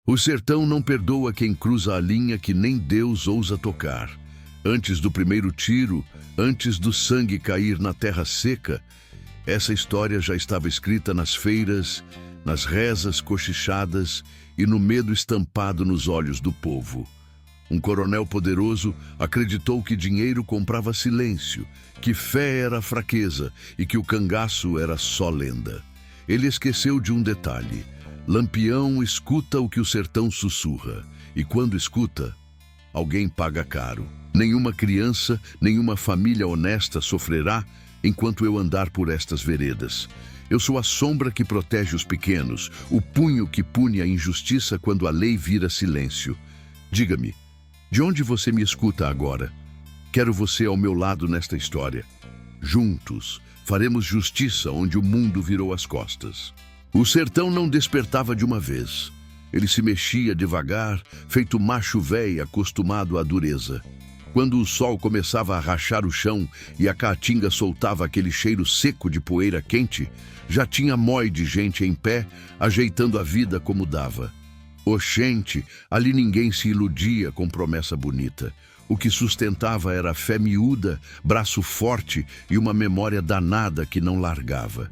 O sertão não perdoa quem cruza a linha que nem Deus ousa tocar. Antes do primeiro tiro, antes do sangue cair na terra seca, essa história já estava escrita nas feiras, nas rezas cochichadas e no medo estampado nos olhos do povo. Um coronel poderoso acreditou que dinheiro comprava silêncio, que fé era fraqueza e que o cangaço era só lenda. Ele esqueceu de um detalhe. Lampião escuta o que o sertão sussurra, e quando escuta, alguém paga caro. Nenhuma criança, nenhuma família honesta sofrerá enquanto eu andar por estas veredas. Eu sou a sombra que protege os pequenos, o punho que pune a injustiça quando a lei vira silêncio. Diga-me, de onde você me escuta agora? Quero você ao meu lado nesta história. Juntos, faremos justiça onde o mundo virou as costas. O sertão não despertava de uma vez. Ele se mexia devagar, feito macho véi acostumado à dureza. Quando o sol começava a rachar o chão e a caatinga soltava aquele cheiro seco de poeira quente, já tinha mói de gente em pé, ajeitando a vida como dava. Oxente, ali ninguém se iludia com promessa bonita. O que sustentava era fé miúda, braço forte e uma memória danada que não largava.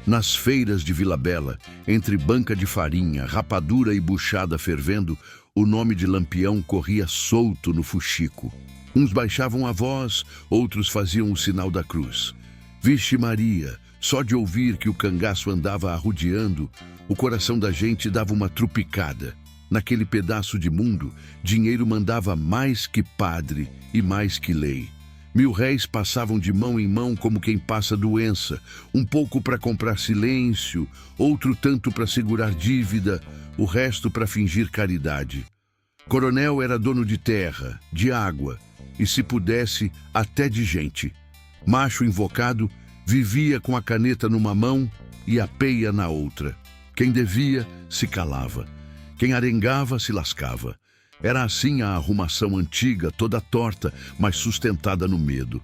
Nas feiras de Vila Bela, entre banca de farinha, rapadura e buchada fervendo, o nome de Lampião corria solto no fuxico. Uns baixavam a voz, outros faziam o sinal da cruz. Vixe Maria, só de ouvir que o cangaço andava arrodeando, o coração da gente dava uma trupicada. Naquele pedaço de mundo, dinheiro mandava mais que padre e mais que lei. 1000 réis passavam de mão em mão como quem passa doença, um pouco para comprar silêncio, outro tanto para segurar dívida, o resto para fingir caridade. Coronel era dono de terra, de água e, se pudesse, até de gente. Macho invocado vivia com a caneta numa mão e a peia na outra. Quem devia, se calava. Quem arengava, se lascava. Era assim a arrumação antiga, toda torta, mas sustentada no medo.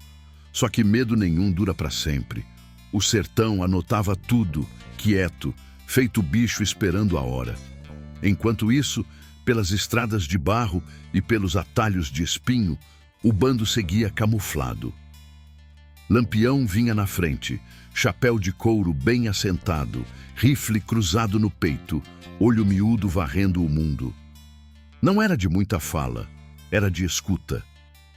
Só que medo nenhum dura para sempre. O sertão anotava tudo, quieto, feito bicho esperando a hora. Enquanto isso, pelas estradas de barro e pelos atalhos de espinho, o bando seguia camuflado. Lampião vinha na frente, chapéu de couro bem assentado, rifle cruzado no peito, olho miúdo varrendo o mundo. Não era de muita fala, era de escuta.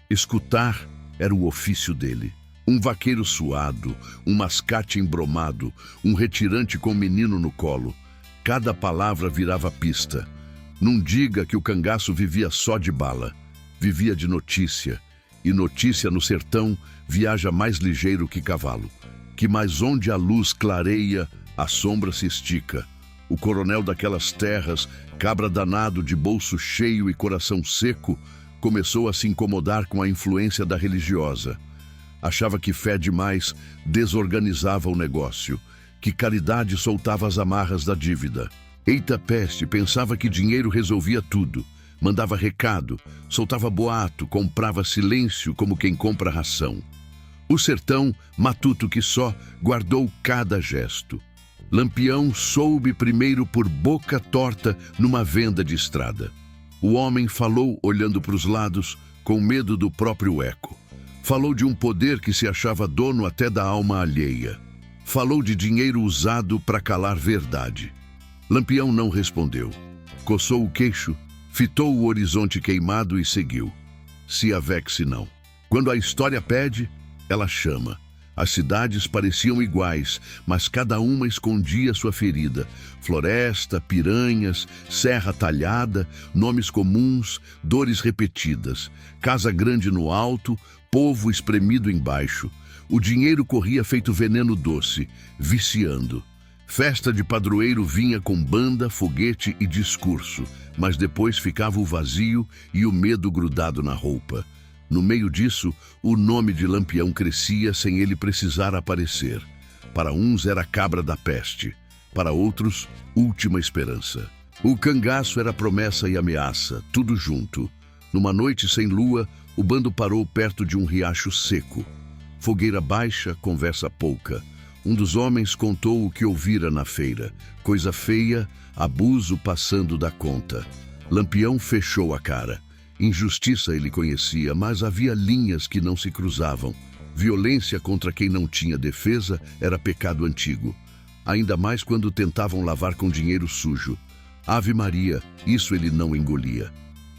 Escutar era o ofício dele. Um vaqueiro suado, um mascate embromado, um retirante com menino no colo. Cada palavra virava pista. Não diga que o cangaço vivia só de bala. Vivia de notícia. E notícia no sertão viaja mais ligeiro que cavalo. Que mais onde a luz clareia, a sombra se estica. O coronel daquelas terras, cabra danado de bolso cheio e coração seco, começou a se incomodar com a influência da religiosa. Achava que fé demais desorganizava o negócio, que caridade soltava as amarras da dívida. Eita peste, pensava que dinheiro resolvia tudo. Mandava recado, soltava boato, comprava silêncio como quem compra ração. O sertão, matuto que só, guardou cada gesto. Lampião soube primeiro por boca torta numa venda de estrada. O homem falou olhando para os lados, com medo do próprio eco. Falou de um poder que se achava dono até da alma alheia. Falou de dinheiro usado para calar verdade. Lampião não respondeu. Coçou o queixo, fitou o horizonte queimado e seguiu. Se avexe não. Quando a história pede, ela chama. As cidades pareciam iguais, mas cada uma escondia sua ferida. Floresta, piranhas, serra talhada, nomes comuns, dores repetidas. Casa grande no alto, povo espremido embaixo. O dinheiro corria feito veneno doce, viciando. Festa de padroeiro vinha com banda, foguete e discurso, mas depois ficava o vazio e o medo grudado na roupa. No meio disso, o nome de Lampião crescia sem ele precisar aparecer. Para uns era cabra da peste, para outros, última esperança. O cangaço era promessa e ameaça, tudo junto. Numa noite sem lua, o bando parou perto de um riacho seco. Fogueira baixa, conversa pouca. Um dos homens contou o que ouvira na feira. Coisa feia, abuso passando da conta. Lampião fechou a cara. Injustiça ele conhecia, mas havia linhas que não se cruzavam. Violência contra quem não tinha defesa era pecado antigo. Ainda mais quando tentavam lavar com dinheiro sujo. Ave Maria, isso ele não engolia.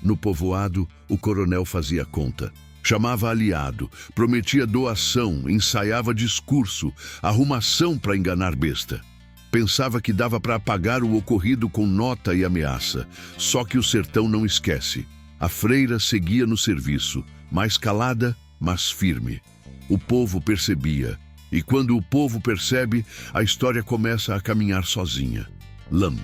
No povoado, o coronel fazia conta. Chamava aliado, prometia doação, ensaiava discurso, arrumação para enganar besta. Pensava que dava para apagar o ocorrido com nota e ameaça. Só que o sertão não esquece. A freira seguia no serviço, mais calada, mas firme. O povo percebia. E quando o povo percebe, a história começa a caminhar sozinha. Lã.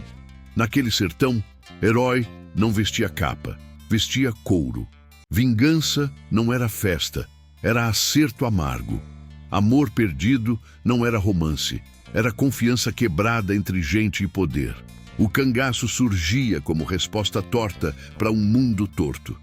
Naquele sertão, herói não vestia capa, vestia couro. Vingança não era festa, era acerto amargo. Amor perdido não era romance, era confiança quebrada entre gente e poder. O cangaço surgia como resposta torta para um mundo torto.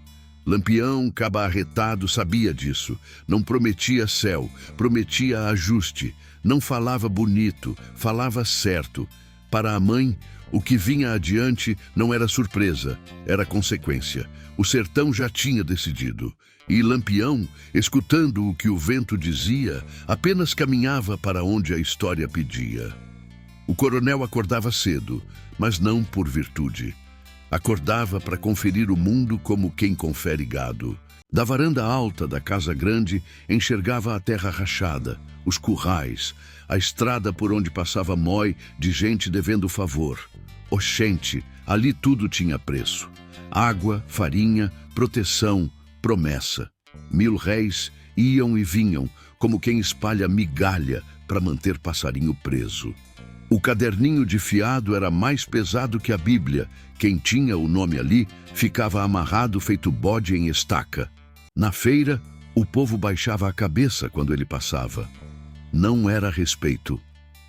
Lampião, cabarretado, sabia disso. Não prometia céu, prometia ajuste. Não falava bonito, falava certo. Para a mãe, o que vinha adiante não era surpresa, era consequência. O sertão já tinha decidido. E Lampião, escutando o que o vento dizia, apenas caminhava para onde a história pedia. O coronel acordava cedo, mas não por virtude. Acordava para conferir o mundo como quem confere gado. Da varanda alta da casa grande, enxergava a terra rachada, os currais, a estrada por onde passava mói de gente devendo favor. Oxente, ali tudo tinha preço. Água, farinha, proteção, promessa. 1000 réis iam e vinham, como quem espalha migalha para manter passarinho preso. O caderninho de fiado era mais pesado que a Bíblia. Quem tinha o nome ali ficava amarrado feito bode em estaca. Na feira, o povo baixava a cabeça quando ele passava. Não era respeito,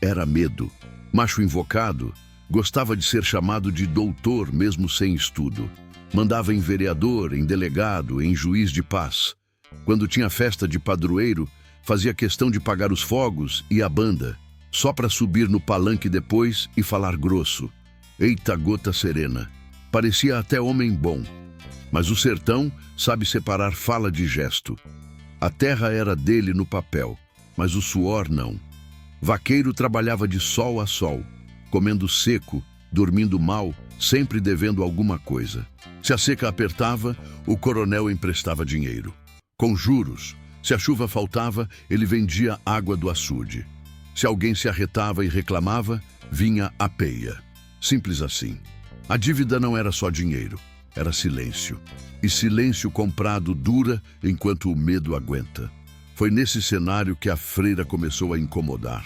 era medo. Macho invocado, gostava de ser chamado de doutor mesmo sem estudo. Mandava em vereador, em delegado, em juiz de paz. Quando tinha festa de padroeiro, fazia questão de pagar os fogos e a banda, só para subir no palanque depois e falar grosso. Eita gota serena. Parecia até homem bom. Mas o sertão sabe separar fala de gesto. A terra era dele no papel, mas o suor não. Vaqueiro trabalhava de sol a sol, comendo seco, dormindo mal, sempre devendo alguma coisa. Se a seca apertava, o coronel emprestava dinheiro. Com juros, se a chuva faltava, ele vendia água do açude. Se alguém se arretava e reclamava, vinha a peia. Simples assim. A dívida não era só dinheiro, era silêncio. E silêncio comprado dura enquanto o medo aguenta. Foi nesse cenário que a freira começou a incomodar.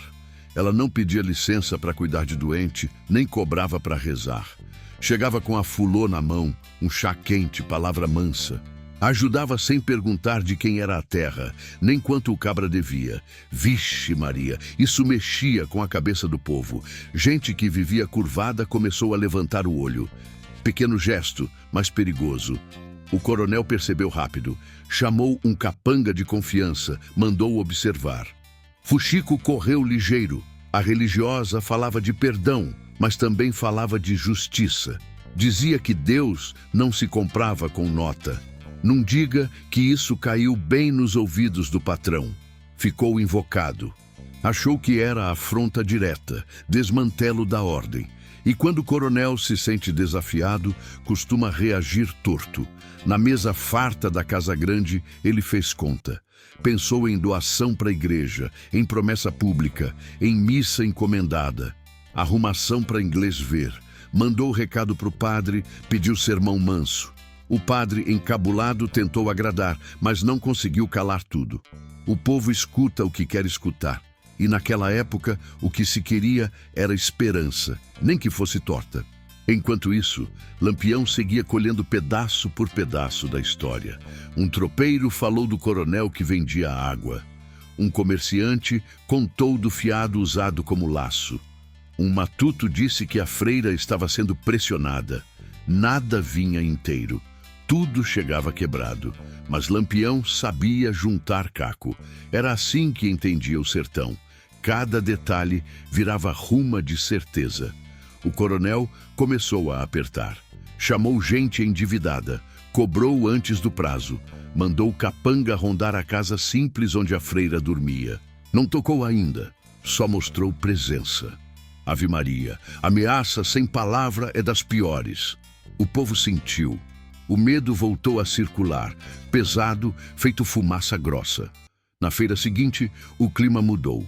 Ela não pedia licença para cuidar de doente, nem cobrava para rezar. Chegava com a fulô na mão, um chá quente, palavra mansa. Ajudava sem perguntar de quem era a terra, nem quanto o cabra devia. Vixe Maria, isso mexia com a cabeça do povo. Gente que vivia curvada começou a levantar o olho. Pequeno gesto, mas perigoso. O coronel percebeu rápido. Chamou um capanga de confiança, mandou observar. Fuxico correu ligeiro. A religiosa falava de perdão, mas também falava de justiça. Dizia que Deus não se comprava com nota. Não diga que isso caiu bem nos ouvidos do patrão. Ficou invocado. Achou que era afronta direta, desmantelo da ordem. E quando o coronel se sente desafiado, costuma reagir torto. Na mesa farta da Casa Grande, ele fez conta. Pensou em doação para a igreja, em promessa pública, em missa encomendada. Arrumação para inglês ver. Mandou o recado para o padre, pediu sermão manso. O padre, encabulado, tentou agradar, mas não conseguiu calar tudo. O povo escuta o que quer escutar. E naquela época, o que se queria era esperança, nem que fosse torta. Enquanto isso, Lampião seguia colhendo pedaço por pedaço da história. Um tropeiro falou do coronel que vendia água. Um comerciante contou do fiado usado como laço. Um matuto disse que a freira estava sendo pressionada. Nada vinha inteiro. Tudo chegava quebrado, mas Lampião sabia juntar caco. Era assim que entendia o sertão. Cada detalhe virava ruma de certeza. O coronel começou a apertar. Chamou gente endividada, cobrou antes do prazo, mandou Capanga rondar a casa simples onde a freira dormia. Não tocou ainda, só mostrou presença. Ave Maria, ameaça sem palavra é das piores. O povo sentiu. O medo voltou a circular, pesado, feito fumaça grossa. Na feira seguinte, o clima mudou.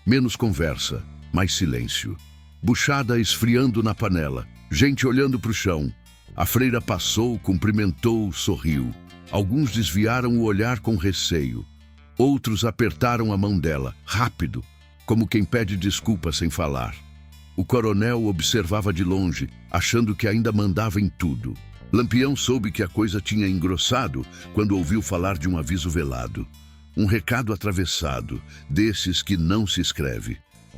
Menos conversa, mais silêncio. Buchada esfriando na panela, gente olhando para o chão. A freira passou, cumprimentou, sorriu. Alguns desviaram o olhar com receio. Outros apertaram a mão dela, rápido, como quem pede desculpa sem falar. O coronel observava de longe, achando que ainda mandava em tudo. Lampião soube que a coisa tinha engrossado quando ouviu falar de um aviso velado. Um recado atravessado, desses que não se escreve.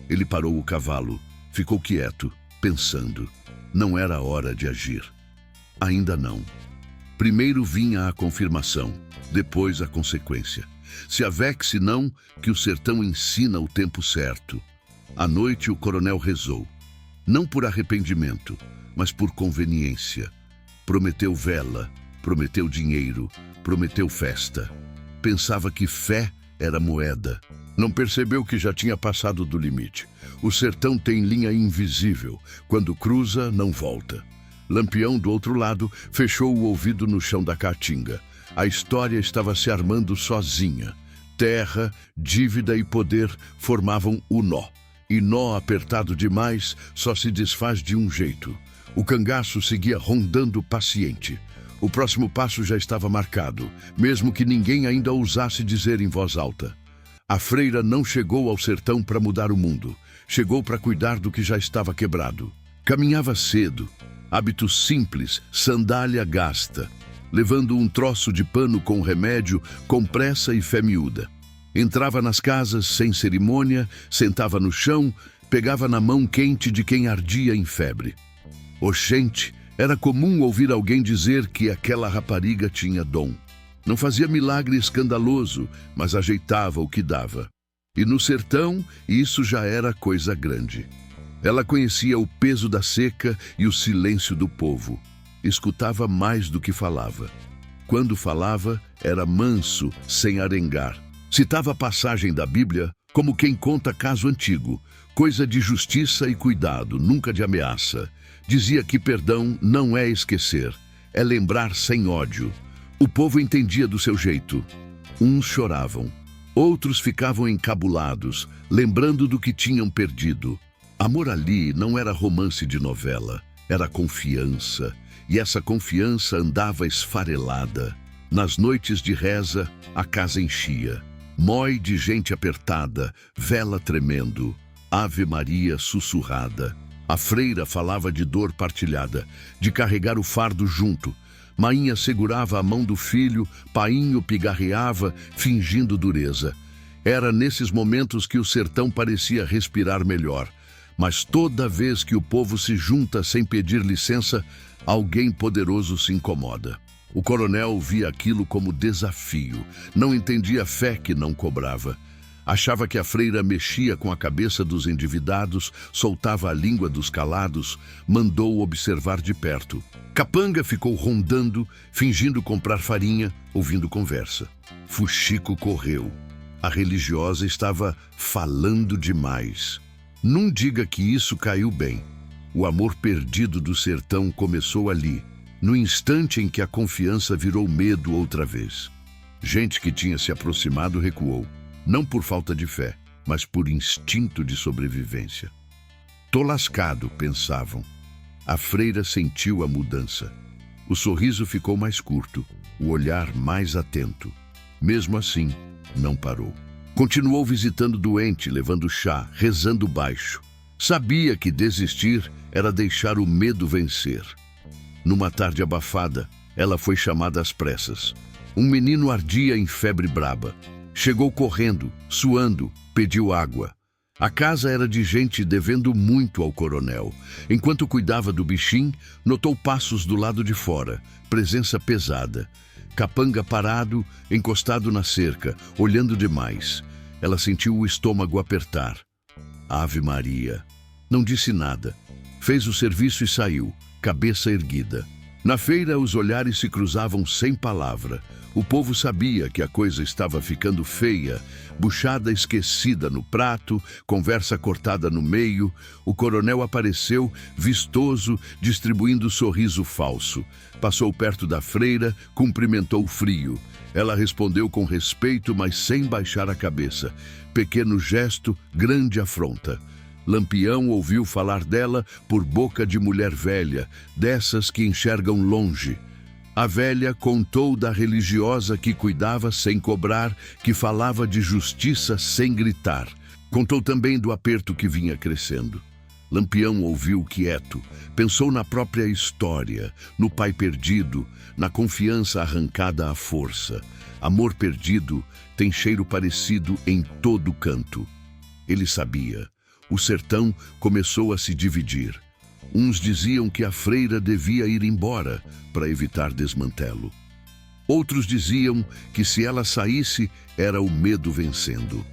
Ele parou o cavalo, ficou quieto, pensando. Não era a hora de agir. Ainda não. Primeiro vinha a confirmação, depois a consequência. Se avexe não, que o sertão ensina o tempo certo. À noite o coronel rezou. Não por arrependimento, mas por conveniência. Prometeu vela, prometeu dinheiro, prometeu festa. Pensava que fé era moeda. Não percebeu que já tinha passado do limite. O sertão tem linha invisível. Quando cruza, não volta. Lampião, do outro lado, fechou o ouvido no chão da caatinga. A história estava se armando sozinha. Terra, dívida e poder formavam o nó. E nó apertado demais só se desfaz de um jeito. O cangaço seguia rondando paciente. O próximo passo já estava marcado, mesmo que ninguém ainda ousasse dizer em voz alta. A freira não chegou ao sertão para mudar o mundo. Chegou para cuidar do que já estava quebrado. Caminhava cedo, hábito simples, sandália gasta, levando um troço de pano com remédio, com pressa e fé miúda. Entrava nas casas sem cerimônia, sentava no chão, pegava na mão quente de quem ardia em febre. Oxente, era comum ouvir alguém dizer que aquela rapariga tinha dom. Não fazia milagre escandaloso, mas ajeitava o que dava. E no sertão, isso já era coisa grande. Ela conhecia o peso da seca e o silêncio do povo. Escutava mais do que falava. Quando falava, era manso, sem arengar. Citava a passagem da Bíblia como quem conta caso antigo, coisa de justiça e cuidado, nunca de ameaça. Dizia que perdão não é esquecer, é lembrar sem ódio. O povo entendia do seu jeito. Uns choravam, outros ficavam encabulados, lembrando do que tinham perdido. Amor ali não era romance de novela, era confiança. E essa confiança andava esfarelada. Nas noites de reza, a casa enchia. Mói de gente apertada, vela tremendo, Ave Maria sussurrada. A freira falava de dor partilhada, de carregar o fardo junto. Mainha segurava a mão do filho, painho pigarreava, fingindo dureza. Era nesses momentos que o sertão parecia respirar melhor. Mas toda vez que o povo se junta sem pedir licença, alguém poderoso se incomoda. O coronel via aquilo como desafio. Não entendia a fé que não cobrava. Achava que a freira mexia com a cabeça dos endividados, soltava a língua dos calados, mandou observar de perto. Capanga ficou rondando, fingindo comprar farinha, ouvindo conversa. Fuxico correu. A religiosa estava falando demais. Não diga que isso caiu bem. O amor perdido do sertão começou ali, no instante em que a confiança virou medo outra vez. Gente que tinha se aproximado recuou, não por falta de fé, mas por instinto de sobrevivência. Tô lascado, pensavam. A freira sentiu a mudança. O sorriso ficou mais curto, o olhar mais atento. Mesmo assim, não parou. Continuou visitando o doente, levando chá, rezando baixo. Sabia que desistir era deixar o medo vencer. Numa tarde abafada, ela foi chamada às pressas. Um menino ardia em febre braba. Chegou correndo, suando, pediu água. A casa era de gente devendo muito ao coronel. Enquanto cuidava do bichinho, notou passos do lado de fora, presença pesada. Capanga parado, encostado na cerca, olhando demais. Ela sentiu o estômago apertar. Ave Maria. Não disse nada. Fez o serviço e saiu, cabeça erguida. Na feira, os olhares se cruzavam sem palavra. O povo sabia que a coisa estava ficando feia. Buchada esquecida no prato, conversa cortada no meio. O coronel apareceu, vistoso, distribuindo sorriso falso. Passou perto da freira, cumprimentou frio. Ela respondeu com respeito, mas sem baixar a cabeça. Pequeno gesto, grande afronta. Lampião ouviu falar dela por boca de mulher velha, dessas que enxergam longe. A velha contou da religiosa que cuidava sem cobrar, que falava de justiça sem gritar. Contou também do aperto que vinha crescendo. Lampião ouviu quieto, pensou na própria história, no pai perdido, na confiança arrancada à força. Amor perdido tem cheiro parecido em todo canto. Ele sabia. O sertão começou a se dividir. Uns diziam que a freira devia ir embora para evitar desmantelo. Outros diziam que se ela saísse, era o medo vencendo.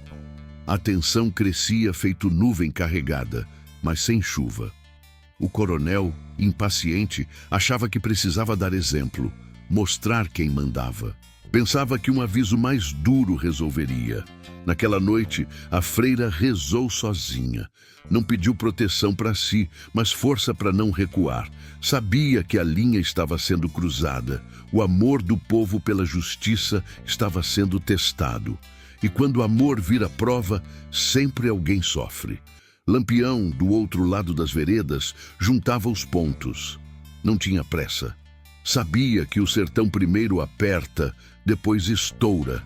A tensão crescia feito nuvem carregada, mas sem chuva. O coronel, impaciente, achava que precisava dar exemplo, mostrar quem mandava. Pensava que um aviso mais duro resolveria. Naquela noite, a freira rezou sozinha. Não pediu proteção para si, mas força para não recuar. Sabia que a linha estava sendo cruzada. O amor do povo pela justiça estava sendo testado. E quando o amor vira prova, sempre alguém sofre. Lampião, do outro lado das veredas, juntava os pontos. Não tinha pressa. Sabia que o sertão primeiro aperta, depois estoura.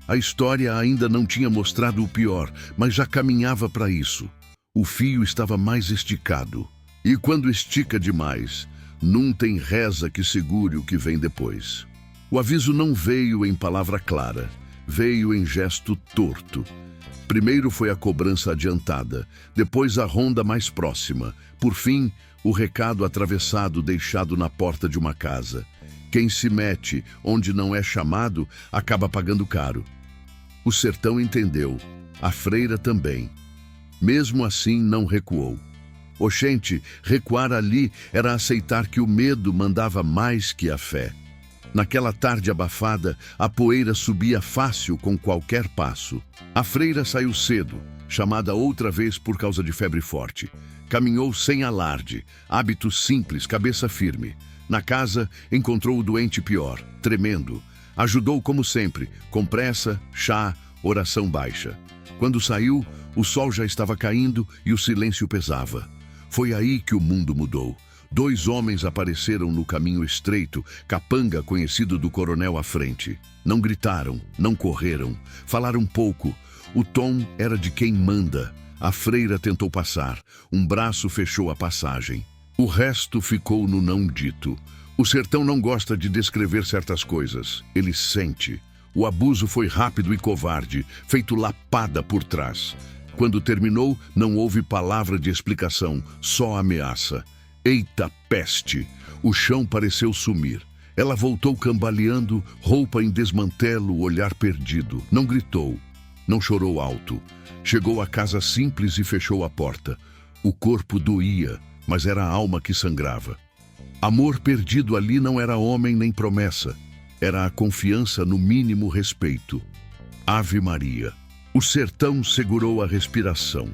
A história ainda não tinha mostrado o pior, mas já caminhava para isso. O fio estava mais esticado. E quando estica demais, não tem reza que segure o que vem depois. O aviso não veio em palavra clara, veio em gesto torto. Primeiro foi a cobrança adiantada, depois a ronda mais próxima. Por fim, o recado atravessado deixado na porta de uma casa. Quem se mete onde não é chamado acaba pagando caro. O sertão entendeu, a freira também. Mesmo assim, não recuou. Oxente, recuar ali era aceitar que o medo mandava mais que a fé. Naquela tarde abafada, a poeira subia fácil com qualquer passo. A freira saiu cedo, chamada outra vez por causa de febre forte. Caminhou sem alarde, hábito simples, cabeça firme. Na casa, encontrou o doente pior, tremendo. Ajudou como sempre, com pressa, chá, oração baixa. Quando saiu, o sol já estava caindo e o silêncio pesava. Foi aí que o mundo mudou. 2 homens apareceram no caminho estreito, capanga conhecido do coronel à frente. Não gritaram, não correram, falaram pouco. O tom era de quem manda. A freira tentou passar, um braço fechou a passagem. O resto ficou no não dito. O sertão não gosta de descrever certas coisas, ele sente. O abuso foi rápido e covarde, feito lapada por trás. Quando terminou, não houve palavra de explicação, só ameaça. Eita peste! O chão pareceu sumir. Ela voltou cambaleando, roupa em desmantelo, olhar perdido. Não gritou, não chorou alto. Chegou à casa simples e fechou a porta. O corpo doía, mas era a alma que sangrava. Amor perdido ali não era homem nem promessa. Era a confiança no mínimo respeito. Ave Maria. O sertão segurou a respiração.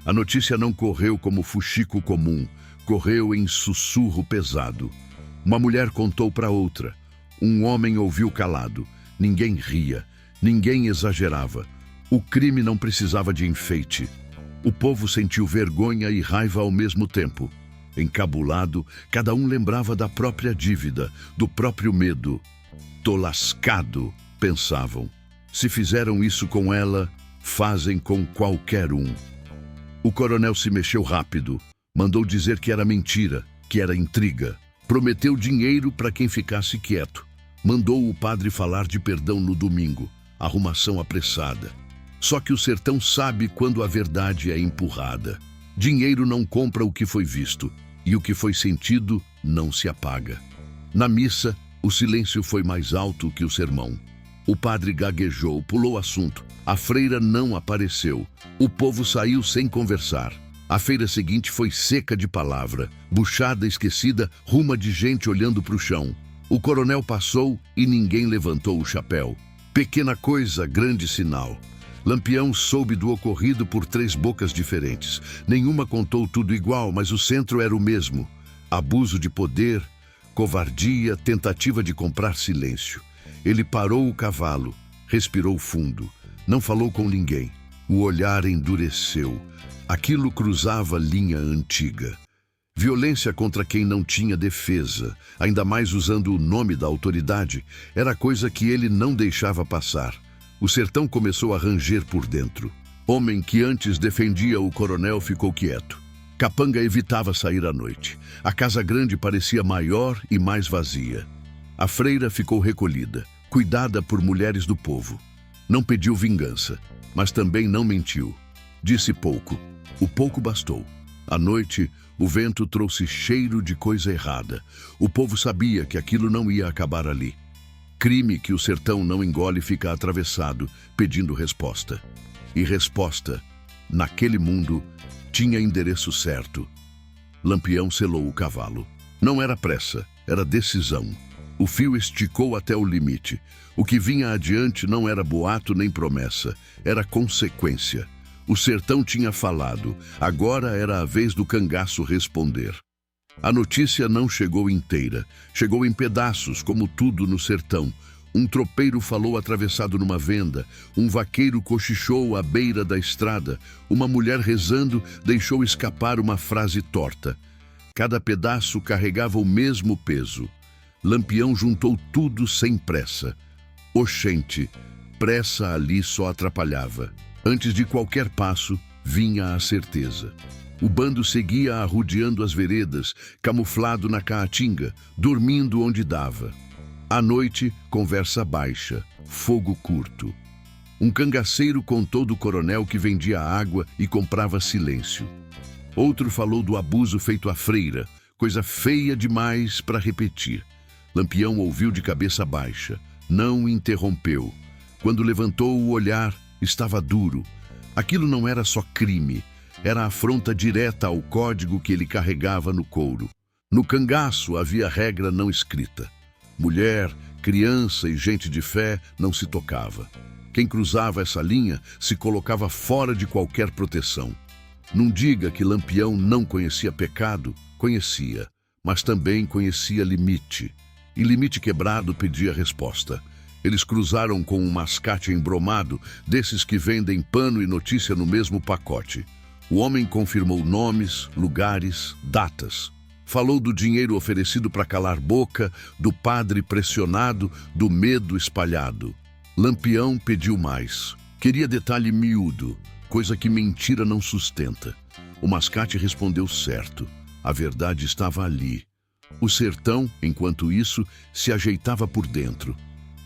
A notícia não correu como fuxico comum. Correu em sussurro pesado. Uma mulher contou para outra. Um homem ouviu calado. Ninguém ria. Ninguém exagerava. O crime não precisava de enfeite. O povo sentiu vergonha e raiva ao mesmo tempo. Encabulado, cada um lembrava da própria dívida, do próprio medo. Tô lascado, pensavam. Se fizeram isso com ela, fazem com qualquer um. O coronel se mexeu rápido. Mandou dizer que era mentira, que era intriga. Prometeu dinheiro para quem ficasse quieto. Mandou o padre falar de perdão no domingo. Arrumação apressada. Só que o sertão sabe quando a verdade é empurrada. Dinheiro não compra o que foi visto, e o que foi sentido não se apaga. Na missa, o silêncio foi mais alto que o sermão. O padre gaguejou, pulou assunto. A freira não apareceu. O povo saiu sem conversar. A feira seguinte foi seca de palavra, buchada, esquecida, ruma de gente olhando para o chão. O coronel passou e ninguém levantou o chapéu. Pequena coisa, grande sinal. Lampião soube do ocorrido por 3 bocas diferentes. Nenhuma contou tudo igual, mas o centro era o mesmo. Abuso de poder, covardia, tentativa de comprar silêncio. Ele parou o cavalo, respirou fundo. Não falou com ninguém. O olhar endureceu. Aquilo cruzava linha antiga. Violência contra quem não tinha defesa, ainda mais usando o nome da autoridade, era coisa que ele não deixava passar. O sertão começou a ranger por dentro. Homem que antes defendia o coronel ficou quieto. Capanga evitava sair à noite. A casa grande parecia maior e mais vazia. A freira ficou recolhida, cuidada por mulheres do povo. Não pediu vingança, mas também não mentiu. Disse pouco. O pouco bastou. À noite, o vento trouxe cheiro de coisa errada. O povo sabia que aquilo não ia acabar ali. Crime que o sertão não engole fica atravessado, pedindo resposta. E resposta, naquele mundo, tinha endereço certo. Lampião selou o cavalo. Não era pressa, era decisão. O fio esticou até o limite. O que vinha adiante não era boato nem promessa, era consequência. O sertão tinha falado, agora era a vez do cangaço responder. A notícia não chegou inteira, chegou em pedaços, como tudo no sertão. Um tropeiro falou atravessado numa venda, um vaqueiro cochichou à beira da estrada, uma mulher rezando deixou escapar uma frase torta. Cada pedaço carregava o mesmo peso. Lampião juntou tudo sem pressa. Oxente, pressa ali só atrapalhava. Antes de qualquer passo, vinha a certeza. O bando seguia arrodeando as veredas, camuflado na caatinga, dormindo onde dava. À noite, conversa baixa, fogo curto. Um cangaceiro contou do coronel que vendia água e comprava silêncio. Outro falou do abuso feito à freira, coisa feia demais para repetir. Lampião ouviu de cabeça baixa, não interrompeu. Quando levantou o olhar, estava duro. Aquilo não era só crime, era afronta direta ao código que ele carregava no couro. No cangaço havia regra não escrita. Mulher, criança e gente de fé não se tocava. Quem cruzava essa linha se colocava fora de qualquer proteção. Não diga que Lampião não conhecia pecado, conhecia, mas também conhecia limite. E limite quebrado pedia resposta. Eles cruzaram com um mascate embromado, desses que vendem pano e notícia no mesmo pacote. O homem confirmou nomes, lugares, datas. Falou do dinheiro oferecido para calar boca, do padre pressionado, do medo espalhado. Lampião pediu mais. Queria detalhe miúdo, coisa que mentira não sustenta. O mascate respondeu certo. A verdade estava ali. O sertão, enquanto isso, se ajeitava por dentro.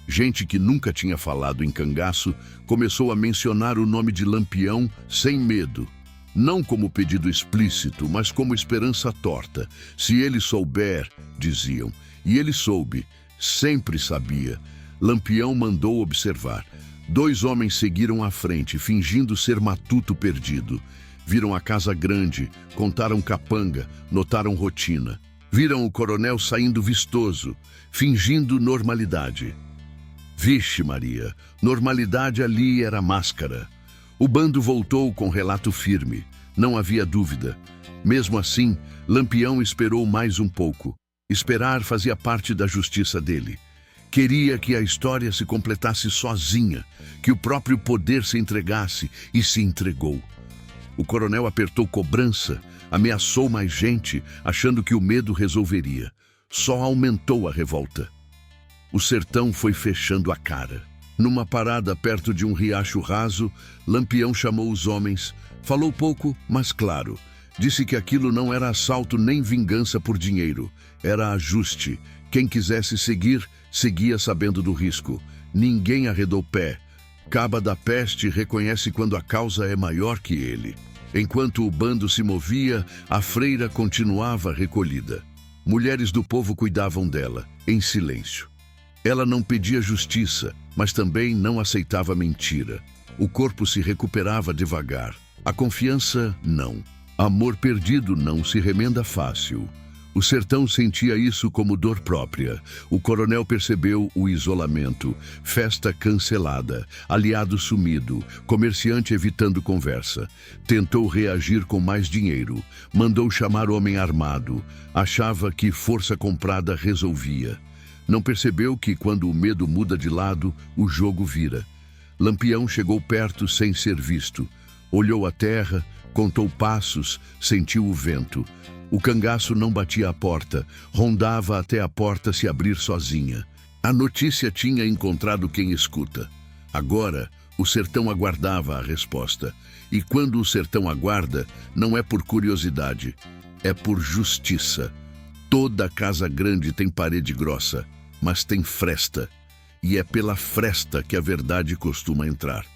Gente que nunca tinha falado em cangaço começou a mencionar o nome de Lampião sem medo. Não como pedido explícito, mas como esperança torta. Se ele souber, diziam. E ele soube, sempre sabia. Lampião mandou observar. 2 homens seguiram à frente, fingindo ser matuto perdido. Viram a casa grande, contaram capanga, notaram rotina. Viram o coronel saindo vistoso, fingindo normalidade. Vixe Maria, normalidade ali era máscara. O bando voltou com relato firme. Não havia dúvida. Mesmo assim, Lampião esperou mais um pouco. Esperar fazia parte da justiça dele. Queria que a história se completasse sozinha, que o próprio poder se entregasse, e se entregou. O coronel apertou cobrança, ameaçou mais gente, achando que o medo resolveria. Só aumentou a revolta. O sertão foi fechando a cara. Numa parada perto de um riacho raso, Lampião chamou os homens. Falou pouco, mas claro. Disse que aquilo não era assalto nem vingança por dinheiro. Era ajuste. Quem quisesse seguir, seguia sabendo do risco. Ninguém arredou pé. Caba da peste reconhece quando a causa é maior que ele. Enquanto o bando se movia, a freira continuava recolhida. Mulheres do povo cuidavam dela, em silêncio. Ela não pedia justiça, mas também não aceitava mentira. O corpo se recuperava devagar. A confiança, não. Amor perdido não se remenda fácil. O sertão sentia isso como dor própria. O coronel percebeu o isolamento, festa cancelada, aliado sumido, comerciante evitando conversa. Tentou reagir com mais dinheiro, mandou chamar homem armado. Achava que força comprada resolvia. Não percebeu que quando o medo muda de lado, o jogo vira. Lampião chegou perto sem ser visto. Olhou a terra, contou passos, sentiu o vento. O cangaço não batia à porta, rondava até a porta se abrir sozinha. A notícia tinha encontrado quem escuta. Agora, o sertão aguardava a resposta. E quando o sertão aguarda, não é por curiosidade, é por justiça. Toda casa grande tem parede grossa, mas tem fresta. E é pela fresta que a verdade costuma entrar.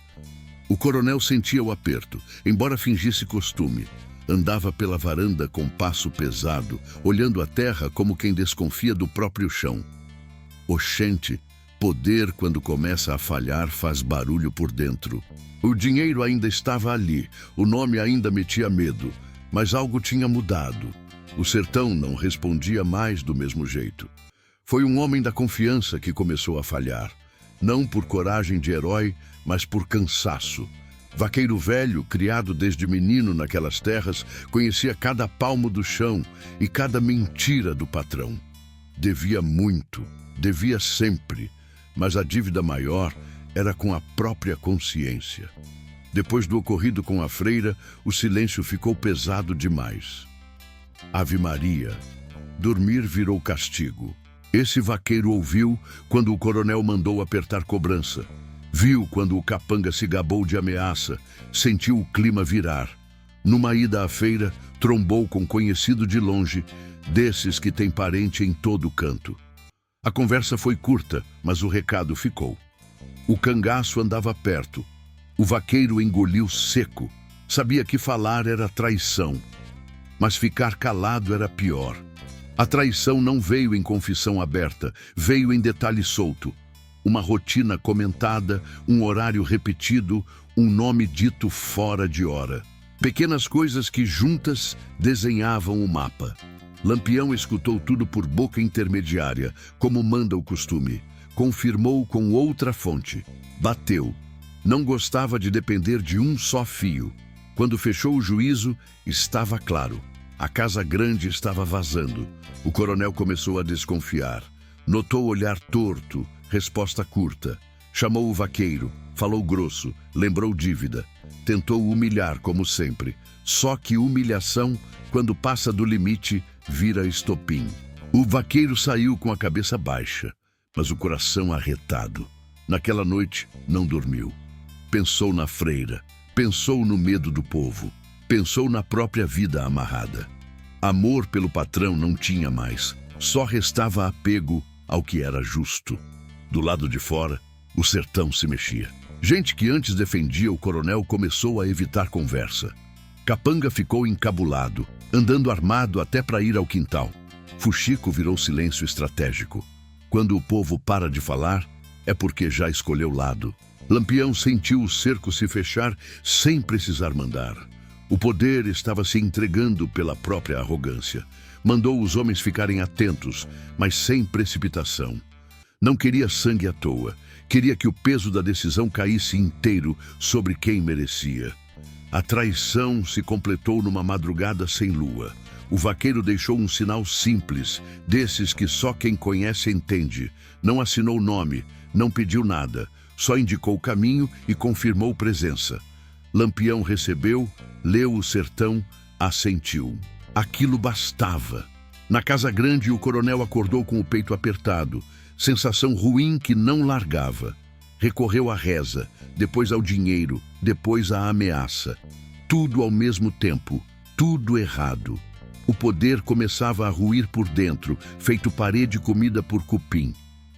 O coronel sentia o aperto, embora fingisse costume. Andava pela varanda com passo pesado, olhando a terra como quem desconfia do próprio chão. Oxente, poder quando começa a falhar faz barulho por dentro. O dinheiro ainda estava ali, o nome ainda metia medo, mas algo tinha mudado. O sertão não respondia mais do mesmo jeito. Foi um homem da confiança que começou a falhar, não por coragem de herói, mas por cansaço. Vaqueiro velho, criado desde menino naquelas terras, conhecia cada palmo do chão e cada mentira do patrão. Devia muito, devia sempre, mas a dívida maior era com a própria consciência. Depois do ocorrido com a freira, o silêncio ficou pesado demais. Ave Maria, dormir virou castigo. Esse vaqueiro ouviu quando o coronel mandou apertar cobrança. Viu quando o capanga se gabou de ameaça, sentiu o clima virar. Numa ida à feira, trombou com conhecido de longe, desses que tem parente em todo canto. A conversa foi curta, mas o recado ficou. O cangaço andava perto. O vaqueiro engoliu seco. Sabia que falar era traição, mas ficar calado era pior. A traição não veio em confissão aberta, veio em detalhe solto. Uma rotina comentada, um horário repetido, um nome dito fora de hora. Pequenas coisas que juntas desenhavam o mapa. Lampião escutou tudo por boca intermediária, como manda o costume. Confirmou com outra fonte. Bateu. Não gostava de depender de um só fio. Quando fechou o juízo, estava claro. A casa grande estava vazando. O coronel começou a desconfiar. Notou olhar torto, resposta curta. Chamou o vaqueiro, falou grosso, lembrou dívida. Tentou humilhar, como sempre. Só que humilhação, quando passa do limite, vira estopim. O vaqueiro saiu com a cabeça baixa, mas o coração arretado. Naquela noite, não dormiu. Pensou na freira, pensou no medo do povo, pensou na própria vida amarrada. Amor pelo patrão não tinha mais, só restava apego ao que era justo. Do lado de fora, o sertão se mexia. Gente que antes defendia o coronel começou a evitar conversa. Capanga ficou encabulado, andando armado até para ir ao quintal. Fuxico virou silêncio estratégico. Quando o povo para de falar, é porque já escolheu lado. Lampião sentiu o cerco se fechar sem precisar mandar. O poder estava se entregando pela própria arrogância. Mandou os homens ficarem atentos, mas sem precipitação. Não queria sangue à toa. Queria que o peso da decisão caísse inteiro sobre quem merecia. A traição se completou numa madrugada sem lua. O vaqueiro deixou um sinal simples, desses que só quem conhece entende. Não assinou nome, não pediu nada, só indicou o caminho e confirmou presença. Lampião recebeu, leu o sertão, assentiu. Aquilo bastava. Na casa grande, o coronel acordou com o peito apertado, sensação ruim que não largava. Recorreu à reza, depois ao dinheiro, depois à ameaça. Tudo ao mesmo tempo, tudo errado. O poder começava a ruir por dentro, feito parede comida por cupim.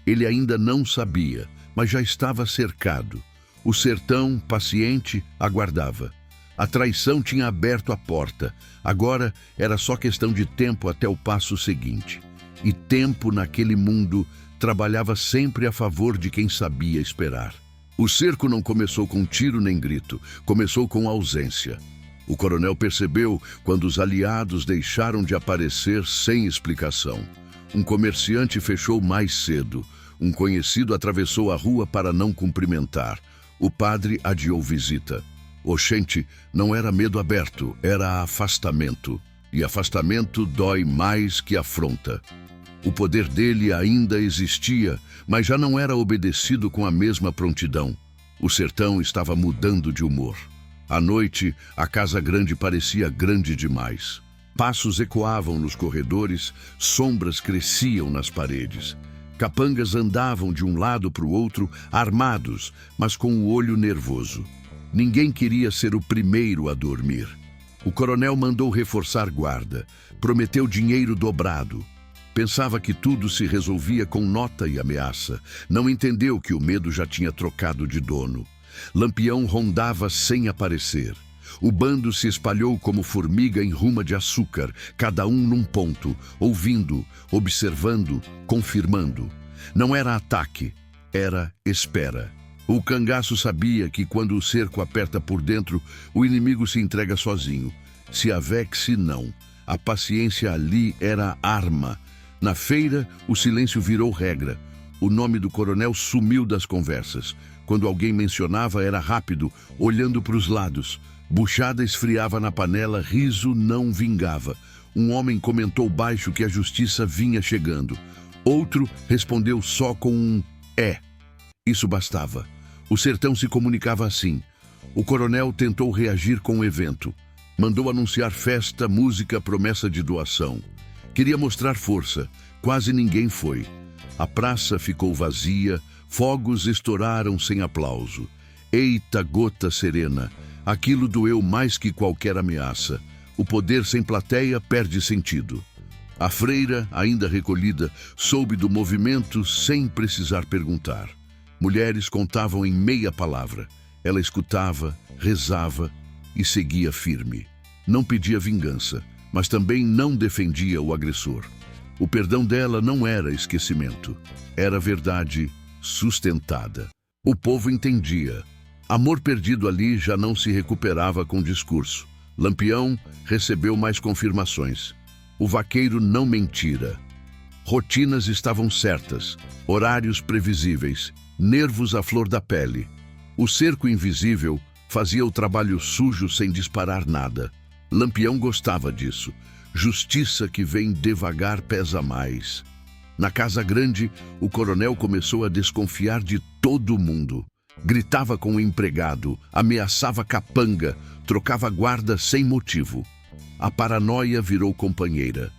Ele ainda não sabia, mas já estava cercado. O sertão, paciente, aguardava. A traição tinha aberto a porta. Agora era só questão de tempo até o passo seguinte. E tempo naquele mundo trabalhava sempre a favor de quem sabia esperar. O cerco não começou com tiro nem grito, começou com ausência. O coronel percebeu quando os aliados deixaram de aparecer sem explicação. Um comerciante fechou mais cedo. Um conhecido atravessou a rua para não cumprimentar. O padre adiou visita. Oxente, não era medo aberto, era afastamento. E afastamento dói mais que afronta. O poder dele ainda existia, mas já não era obedecido com a mesma prontidão. O sertão estava mudando de humor. À noite, a casa grande parecia grande demais. Passos ecoavam nos corredores, sombras cresciam nas paredes. Capangas andavam de um lado para o outro, armados, mas com o olho nervoso. Ninguém queria ser o primeiro a dormir. O coronel mandou reforçar guarda, prometeu dinheiro dobrado. Pensava que tudo se resolvia com nota e ameaça. Não entendeu que o medo já tinha trocado de dono. Lampião rondava sem aparecer. O bando se espalhou como formiga em ruma de açúcar, cada um num ponto, ouvindo, observando, confirmando. Não era ataque, era espera. O cangaço sabia que quando o cerco aperta por dentro, o inimigo se entrega sozinho. Se avexe, não. A paciência ali era arma. Na feira, o silêncio virou regra. O nome do coronel sumiu das conversas. Quando alguém mencionava, era rápido, olhando para os lados. Buchada esfriava na panela, riso não vingava. Um homem comentou baixo que a justiça vinha chegando. Outro respondeu só com um "é". Isso bastava. O sertão se comunicava assim. O coronel tentou reagir com o evento. Mandou anunciar festa, música, promessa de doação. Queria mostrar força. Quase ninguém foi. A praça ficou vazia, fogos estouraram sem aplauso. Eita gota serena! Aquilo doeu mais que qualquer ameaça. O poder sem plateia perde sentido. A freira, ainda recolhida, soube do movimento sem precisar perguntar. Mulheres contavam em meia palavra. Ela escutava, rezava e seguia firme. Não pedia vingança, mas também não defendia o agressor. O perdão dela não era esquecimento, era verdade sustentada. O povo entendia. Amor perdido ali já não se recuperava com discurso. Lampião recebeu mais confirmações. O vaqueiro não mentira. Rotinas estavam certas, horários previsíveis, nervos à flor da pele. O cerco invisível fazia o trabalho sujo sem disparar nada. Lampião gostava disso. Justiça que vem devagar pesa mais. Na casa grande, o coronel começou a desconfiar de todo mundo. Gritava com o empregado, ameaçava capanga, trocava guarda sem motivo. A paranoia virou companheira.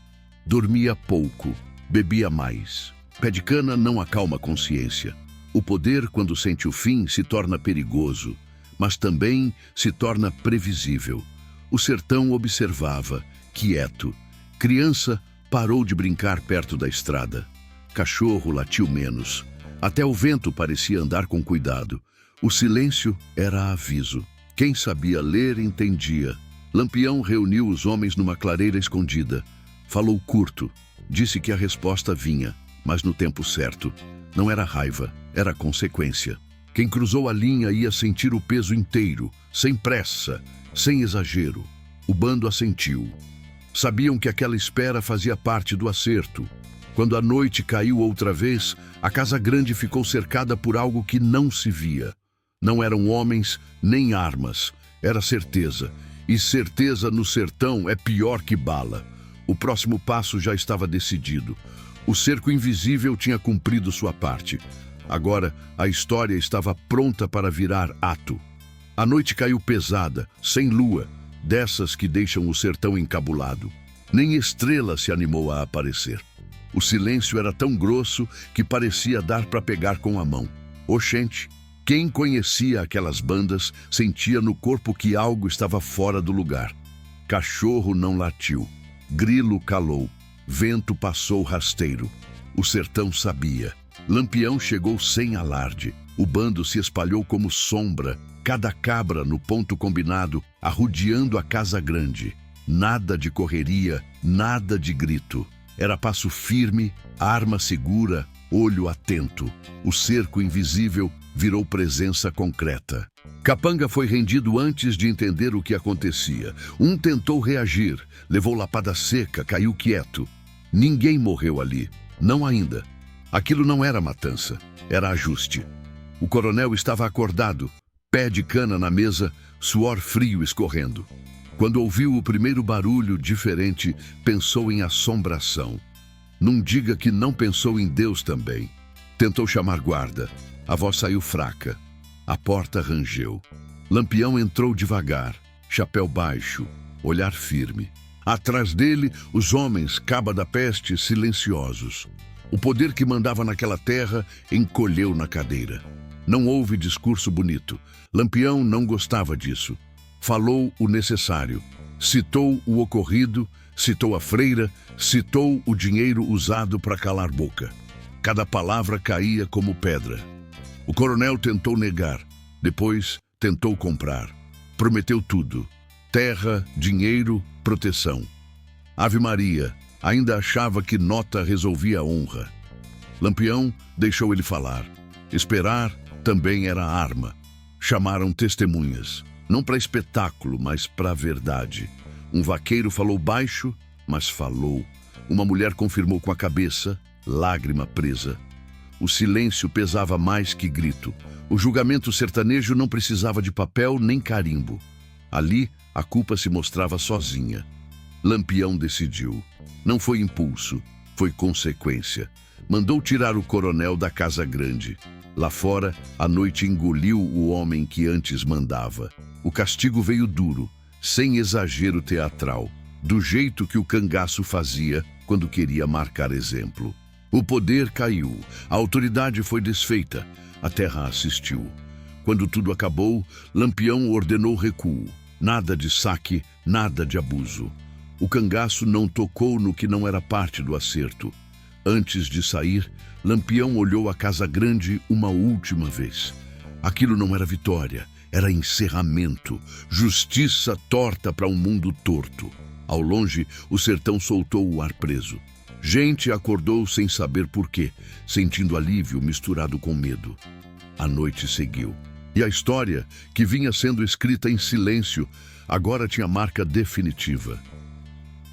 Dormia pouco, bebia mais. Pé de cana não acalma a consciência. O poder, quando sente o fim, se torna perigoso, mas também se torna previsível. O sertão observava, quieto. Criança parou de brincar perto da estrada. Cachorro latiu menos. Até o vento parecia andar com cuidado. O silêncio era aviso. Quem sabia ler entendia. Lampião reuniu os homens numa clareira escondida. Falou curto. Disse que a resposta vinha, mas no tempo certo. Não era raiva, era consequência. Quem cruzou a linha ia sentir o peso inteiro, sem pressa, sem exagero. O bando assentiu. Sabiam que aquela espera fazia parte do acerto. Quando a noite caiu outra vez, a casa grande ficou cercada por algo que não se via. Não eram homens nem armas, era certeza. E certeza no sertão é pior que bala. O próximo passo já estava decidido. O cerco invisível tinha cumprido sua parte. Agora, a história estava pronta para virar ato. A noite caiu pesada, sem lua, dessas que deixam o sertão encabulado. Nem estrela se animou a aparecer. O silêncio era tão grosso que parecia dar para pegar com a mão. Oxente, quem conhecia aquelas bandas sentia no corpo que algo estava fora do lugar. Cachorro não latiu, grilo calou, vento passou rasteiro. O sertão sabia. Lampião chegou sem alarde. O bando se espalhou como sombra, cada cabra no ponto combinado, arrodeando a casa grande. Nada de correria, nada de grito. Era passo firme, arma segura, olho atento. O cerco invisível virou presença concreta. Capanga foi rendido antes de entender o que acontecia. Um tentou reagir, levou lapada seca, caiu quieto. Ninguém morreu ali. Não ainda. Aquilo não era matança, era ajuste. O coronel estava acordado, pé de cana na mesa, suor frio escorrendo. Quando ouviu o primeiro barulho diferente, pensou em assombração. Não diga que não pensou em Deus também. Tentou chamar guarda. A voz saiu fraca. A porta rangeu. Lampião entrou devagar, chapéu baixo, olhar firme. Atrás dele, os homens, caba da peste, silenciosos. O poder que mandava naquela terra encolheu na cadeira. Não houve discurso bonito. Lampião não gostava disso. Falou o necessário. Citou o ocorrido, citou a freira, citou o dinheiro usado para calar boca. Cada palavra caía como pedra. O coronel tentou negar, depois tentou comprar. Prometeu tudo: terra, dinheiro, proteção. Ave Maria ainda achava que nota resolvia a honra. Lampião deixou ele falar. Esperar também era arma. Chamaram testemunhas, não para espetáculo, mas para a verdade. Um vaqueiro falou baixo, mas falou. Uma mulher confirmou com a cabeça, lágrima presa. O silêncio pesava mais que grito. O julgamento sertanejo não precisava de papel nem carimbo. Ali, a culpa se mostrava sozinha. Lampião decidiu. Não foi impulso, foi consequência. Mandou tirar o coronel da casa grande. Lá fora, a noite engoliu o homem que antes mandava. O castigo veio duro, sem exagero teatral, do jeito que o cangaço fazia quando queria marcar exemplo. O poder caiu, a autoridade foi desfeita, a terra assistiu. Quando tudo acabou, Lampião ordenou recuo. Nada de saque, nada de abuso. O cangaço não tocou no que não era parte do acerto. Antes de sair, Lampião olhou a casa grande uma última vez. Aquilo não era vitória, era encerramento, justiça torta para um mundo torto. Ao longe, o sertão soltou o ar preso. Gente acordou sem saber por quê, sentindo alívio misturado com medo. A noite seguiu. E a história, que vinha sendo escrita em silêncio, agora tinha marca definitiva.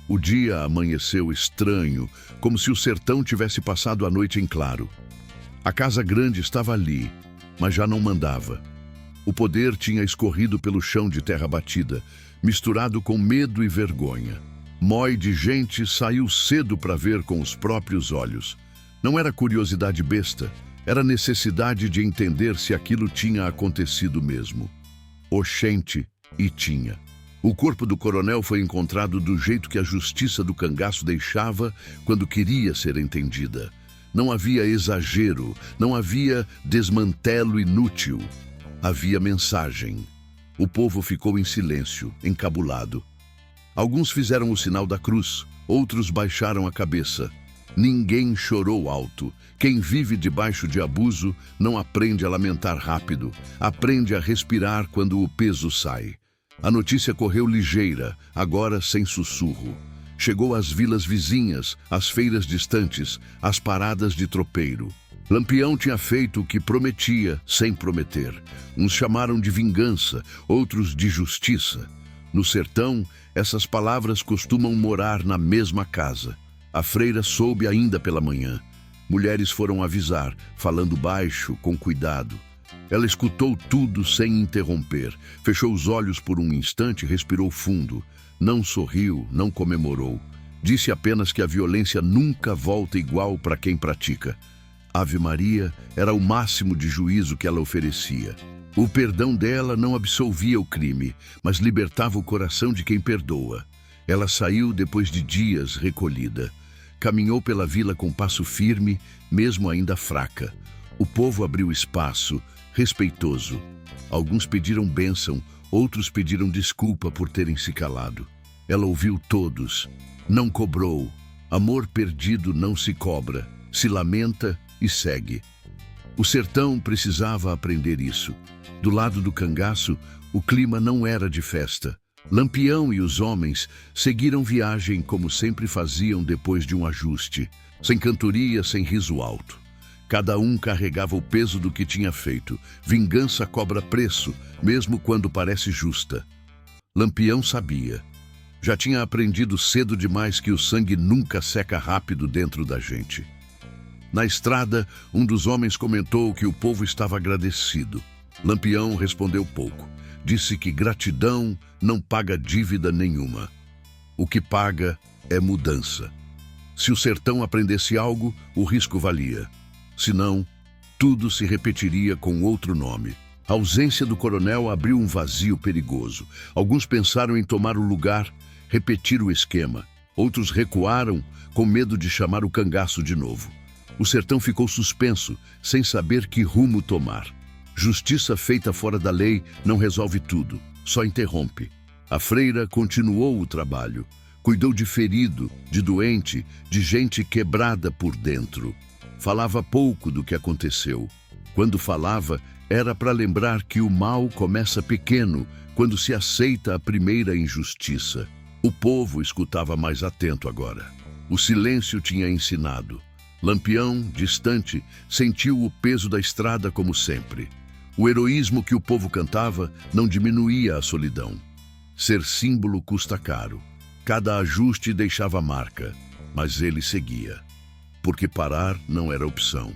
O dia amanheceu estranho, como se o sertão tivesse passado a noite em claro. A casa grande estava ali, mas já não mandava. O poder tinha escorrido pelo chão de terra batida, misturado com medo e vergonha. Mói de gente saiu cedo para ver com os próprios olhos. Não era curiosidade besta, era necessidade de entender se aquilo tinha acontecido mesmo. Oxente, e tinha. O corpo do coronel foi encontrado do jeito que a justiça do cangaço deixava quando queria ser entendida. Não havia exagero, não havia desmantelo inútil. Havia mensagem. O povo ficou em silêncio, encabulado. Alguns fizeram o sinal da cruz, outros baixaram a cabeça. Ninguém chorou alto. Quem vive debaixo de abuso não aprende a lamentar rápido, aprende a respirar quando o peso sai. A notícia correu ligeira, agora sem sussurro. Chegou às vilas vizinhas, às feiras distantes, às paradas de tropeiro. Lampião tinha feito o que prometia, sem prometer. Uns chamaram de vingança, outros de justiça. No sertão, essas palavras costumam morar na mesma casa. A freira soube ainda pela manhã. Mulheres foram avisar, falando baixo, com cuidado. Ela escutou tudo sem interromper. Fechou os olhos por um instante e respirou fundo. Não sorriu, não comemorou. Disse apenas que a violência nunca volta igual para quem pratica. Ave Maria era o máximo de juízo que ela oferecia. O perdão dela não absolvia o crime, mas libertava o coração de quem perdoa. Ela saiu depois de dias recolhida. Caminhou pela vila com passo firme, mesmo ainda fraca. O povo abriu espaço, respeitoso. Alguns pediram bênção, outros pediram desculpa por terem se calado. Ela ouviu todos. Não cobrou. Amor perdido não se cobra, se lamenta e segue. O sertão precisava aprender isso. Do lado do cangaço, o clima não era de festa. Lampião e os homens seguiram viagem como sempre faziam depois de um ajuste, sem cantoria, sem riso alto. Cada um carregava o peso do que tinha feito. Vingança cobra preço, mesmo quando parece justa. Lampião sabia. Já tinha aprendido cedo demais que o sangue nunca seca rápido dentro da gente. Na estrada, um dos homens comentou que o povo estava agradecido. Lampião respondeu pouco. Disse que gratidão não paga dívida nenhuma. O que paga é mudança. Se o sertão aprendesse algo, o risco valia. Senão, tudo se repetiria com outro nome. A ausência do coronel abriu um vazio perigoso. Alguns pensaram em tomar o lugar, repetir o esquema. Outros recuaram, com medo de chamar o cangaço de novo. O sertão ficou suspenso, sem saber que rumo tomar. Justiça feita fora da lei não resolve tudo, só interrompe. A freira continuou o trabalho. Cuidou de ferido, de doente, de gente quebrada por dentro. Falava pouco do que aconteceu. Quando falava, era para lembrar que o mal começa pequeno, quando se aceita a primeira injustiça. O povo escutava mais atento agora. O silêncio tinha ensinado. Lampião, distante, sentiu o peso da estrada como sempre. O heroísmo que o povo cantava não diminuía a solidão. Ser símbolo custa caro. Cada ajuste deixava marca, mas ele seguia. Porque parar não era opção.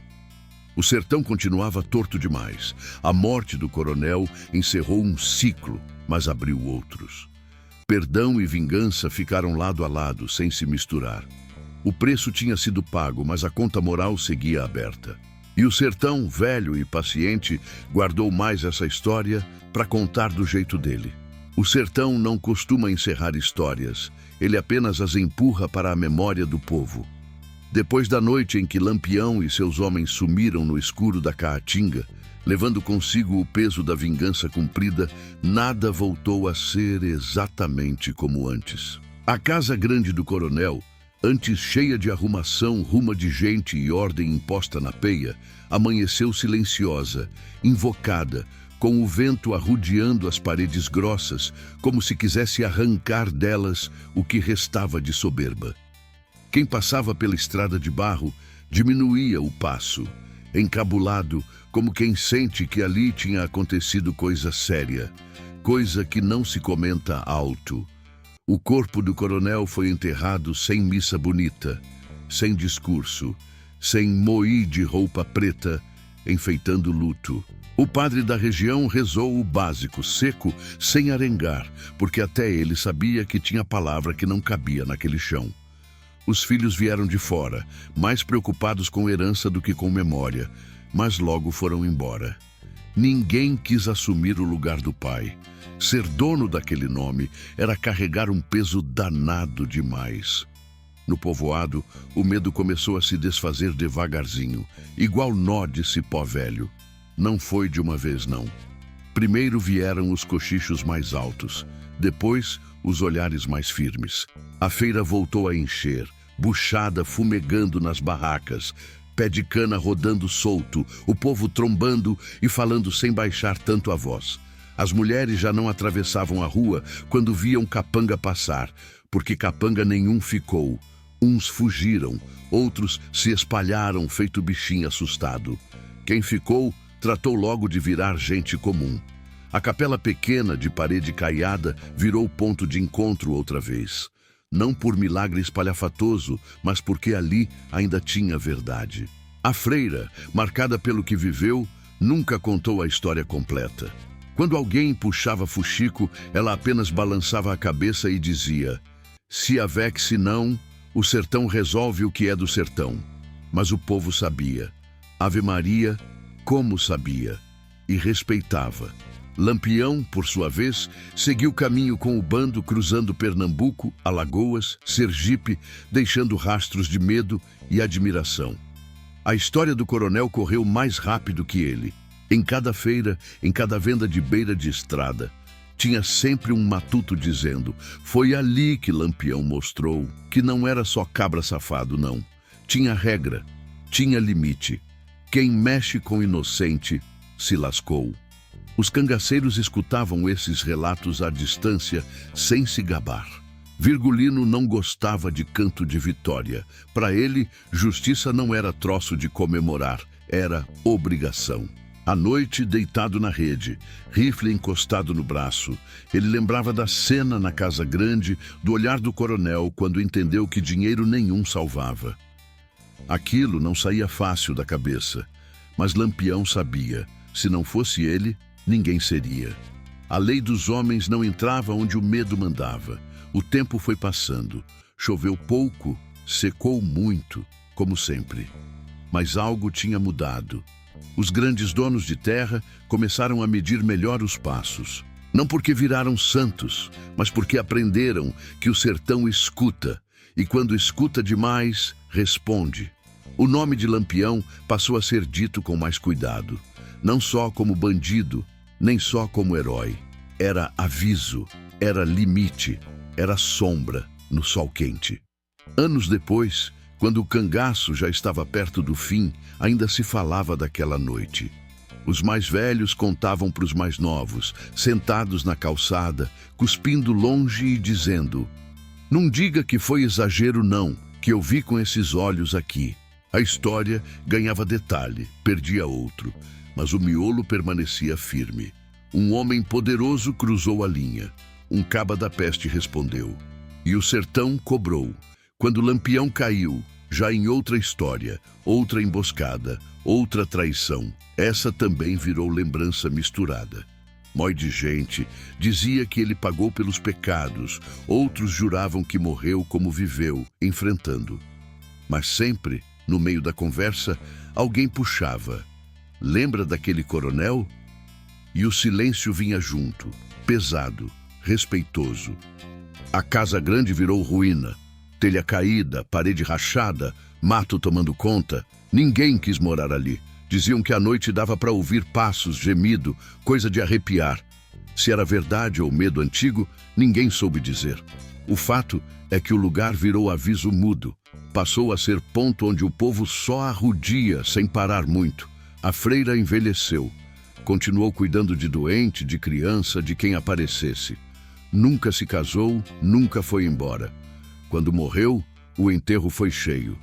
O sertão continuava torto demais. A morte do coronel encerrou um ciclo, mas abriu outros. Perdão e vingança ficaram lado a lado, sem se misturar. O preço tinha sido pago, mas a conta moral seguia aberta. E o sertão, velho e paciente, guardou mais essa história para contar do jeito dele. O sertão não costuma encerrar histórias, ele apenas as empurra para a memória do povo. Depois da noite em que Lampião e seus homens sumiram no escuro da Caatinga, levando consigo o peso da vingança cumprida, nada voltou a ser exatamente como antes. A casa grande do coronel, antes cheia de arrumação, ruma de gente e ordem imposta na peia, amanheceu silenciosa, invocada, com o vento arrodeando as paredes grossas, como se quisesse arrancar delas o que restava de soberba. Quem passava pela estrada de barro diminuía o passo, encabulado, como quem sente que ali tinha acontecido coisa séria, coisa que não se comenta alto. O corpo do coronel foi enterrado sem missa bonita, sem discurso, sem moí de roupa preta, enfeitando luto. O padre da região rezou o básico, seco, sem arengar, porque até ele sabia que tinha palavra que não cabia naquele chão. Os filhos vieram de fora, mais preocupados com herança do que com memória, mas logo foram embora. Ninguém quis assumir o lugar do pai. Ser dono daquele nome era carregar um peso danado demais. No povoado, o medo começou a se desfazer devagarzinho, igual nó de cipó velho. Não foi de uma vez, não. Primeiro vieram os cochichos mais altos, depois os olhares mais firmes. A feira voltou a encher, buchada fumegando nas barracas, pé de cana rodando solto, o povo trombando e falando sem baixar tanto a voz. As mulheres já não atravessavam a rua quando viam capanga passar, porque capanga nenhum ficou. Uns fugiram, outros se espalharam feito bichinho assustado. Quem ficou, tratou logo de virar gente comum. A capela pequena de parede caiada virou ponto de encontro outra vez. Não por milagre espalhafatoso, mas porque ali ainda tinha verdade. A freira, marcada pelo que viveu, nunca contou a história completa. Quando alguém puxava fuxico, ela apenas balançava a cabeça e dizia: "Se avec, se não, o sertão resolve o que é do sertão." Mas o povo sabia. Ave Maria, como sabia, e respeitava. Lampião, por sua vez, seguiu caminho com o bando cruzando Pernambuco, Alagoas, Sergipe, deixando rastros de medo e admiração. A história do coronel correu mais rápido que ele. Em cada feira, em cada venda de beira de estrada, tinha sempre um matuto dizendo: "Foi ali que Lampião mostrou que não era só cabra safado, não. Tinha regra, tinha limite. Quem mexe com inocente se lascou." Os cangaceiros escutavam esses relatos à distância, sem se gabar. Virgulino não gostava de canto de vitória. Para ele, justiça não era troço de comemorar, era obrigação. À noite, deitado na rede, rifle encostado no braço, ele lembrava da cena na casa grande, do olhar do coronel quando entendeu que dinheiro nenhum salvava. Aquilo não saía fácil da cabeça, mas Lampião sabia, se não fosse ele, ninguém seria. A lei dos homens não entrava onde o medo mandava. O tempo foi passando. Choveu pouco, secou muito, como sempre. Mas algo tinha mudado. Os grandes donos de terra começaram a medir melhor os passos. Não porque viraram santos, mas porque aprenderam que o sertão escuta, e quando escuta demais, responde. O nome de Lampião passou a ser dito com mais cuidado, não só como bandido, nem só como herói. Era aviso, era limite, era sombra no sol quente. Anos depois, quando o cangaço já estava perto do fim, ainda se falava daquela noite. Os mais velhos contavam para os mais novos, sentados na calçada, cuspindo longe e dizendo: "Não diga que foi exagero não, que eu vi com esses olhos aqui." A história ganhava detalhe, perdia outro, mas o miolo permanecia firme. Um homem poderoso cruzou a linha. Um caba da peste respondeu. E o sertão cobrou. Quando Lampião caiu, já em outra história, outra emboscada, outra traição, essa também virou lembrança misturada. Mói de gente dizia que ele pagou pelos pecados, outros juravam que morreu como viveu, enfrentando. Mas sempre, no meio da conversa, alguém puxava. "Lembra daquele coronel?" E o silêncio vinha junto, pesado, respeitoso. A casa grande virou ruína. Telha caída, parede rachada, mato tomando conta. Ninguém quis morar ali. Diziam que à noite dava para ouvir passos, gemido, coisa de arrepiar. Se era verdade ou medo antigo, ninguém soube dizer. O fato é que o lugar virou aviso mudo. Passou a ser ponto onde o povo só arrudia sem parar muito. A freira envelheceu. Continuou cuidando de doente, de criança, de quem aparecesse. Nunca se casou, nunca foi embora. Quando morreu, o enterro foi cheio.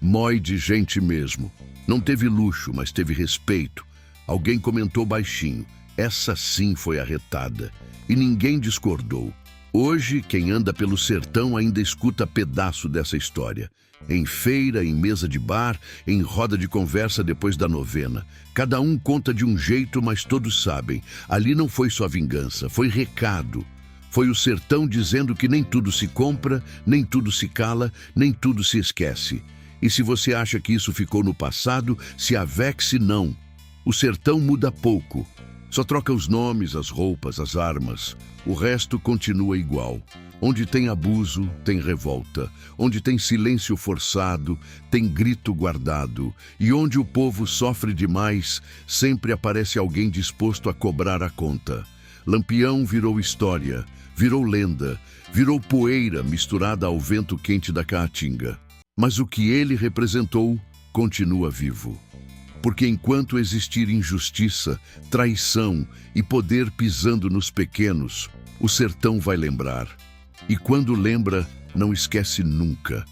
Mói de gente mesmo. Não teve luxo, mas teve respeito. Alguém comentou baixinho. Essa sim foi arretada. E ninguém discordou. Hoje, quem anda pelo sertão ainda escuta pedaço dessa história. Em feira, em mesa de bar, em roda de conversa depois da novena. Cada um conta de um jeito, mas todos sabem. Ali não foi só vingança, foi recado. Foi o sertão dizendo que nem tudo se compra, nem tudo se cala, nem tudo se esquece. E se você acha que isso ficou no passado, se avexe não. O sertão muda pouco. Só troca os nomes, as roupas, as armas. O resto continua igual. Onde tem abuso, tem revolta. Onde tem silêncio forçado, tem grito guardado. E onde o povo sofre demais, sempre aparece alguém disposto a cobrar a conta. Lampião virou história, virou lenda, virou poeira misturada ao vento quente da Caatinga. Mas o que ele representou continua vivo. Porque enquanto existir injustiça, traição e poder pisando nos pequenos, o sertão vai lembrar. E quando lembra, não esquece nunca.